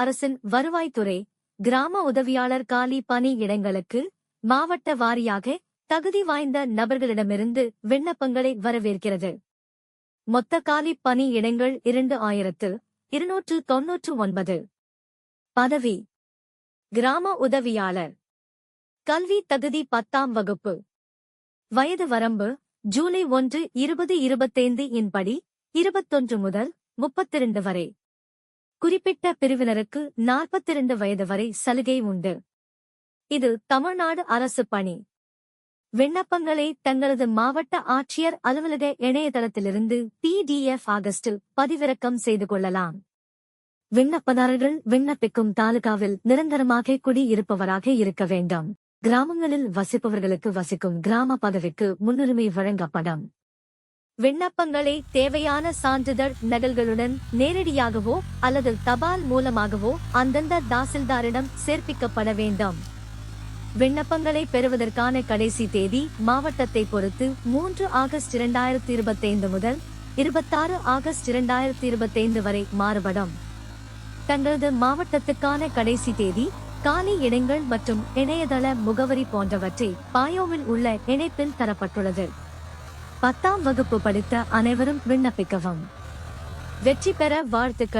அரசின் வருவாய்த்துறை கிராம உதவியாளர் காலி பணி இடங்களுக்கு மாவட்ட வாரியாக தகுதி வாய்ந்த நபர்களிடமிருந்து விண்ணப்பங்களை வரவேற்கிறது. மொத்த காலி பணி இடங்கள் 2299. பதவி கிராம உதவியாளர். கல்வி தகுதி 10ஆம் வகுப்பு. வயது வரம்பு ஜூலை 1, 2025 இன்படி 21 முதல் 32 வரை. குறிப்பிட்ட பிரிவினருக்கு 42 வயது வரை சலுகை உண்டு. இது தமிழ்நாடு அரசு பணி. விண்ணப்பங்களை தங்களது மாவட்ட ஆட்சியர் அலுவலக இணையதளத்திலிருந்து PDF ஆகஸ்டில் பதிவிறக்கம் செய்து கொள்ளலாம். விண்ணப்பதாரர்கள் விண்ணப்பிக்கும் தாலுகாவில் நிரந்தரமாக குடியிருப்பவராக இருக்க வேண்டும். கிராமங்களில் வசிப்பவர்களுக்கு வசிக்கும் கிராம பதவிக்கு முன்னுரிமை வழங்கப்படும். விண்ணப்பங்களை தேவையான சான்றிதழ் நகல்களுடன் நேரடியாகவோ அல்லது தபால் மூலமாகவோ அந்தந்த தாசில்தாரிடம் சேர்ப்பிக்கப்பட வேண்டும். விண்ணப்பங்களை பெறுவதற்கான கடைசி தேதி மாவட்டத்தை பொறுத்து 3 ஆகஸ்ட் 2025 முதல் 26 ஆகஸ்ட் 2025 வரை மாறுபடும். தங்களது மாவட்டத்துக்கான கடைசி தேதி, காலி இடங்கள் மற்றும் இணையதள முகவரி போன்றவற்றை பாயோவில் உள்ள இணைப்பில் தரப்பட்டுள்ளது. 10ஆம் வகுப்பு படித்த அனைவரும் விண்ணப்பிக்கவும். வெற்றி பெற வாழ்த்துக்கள்.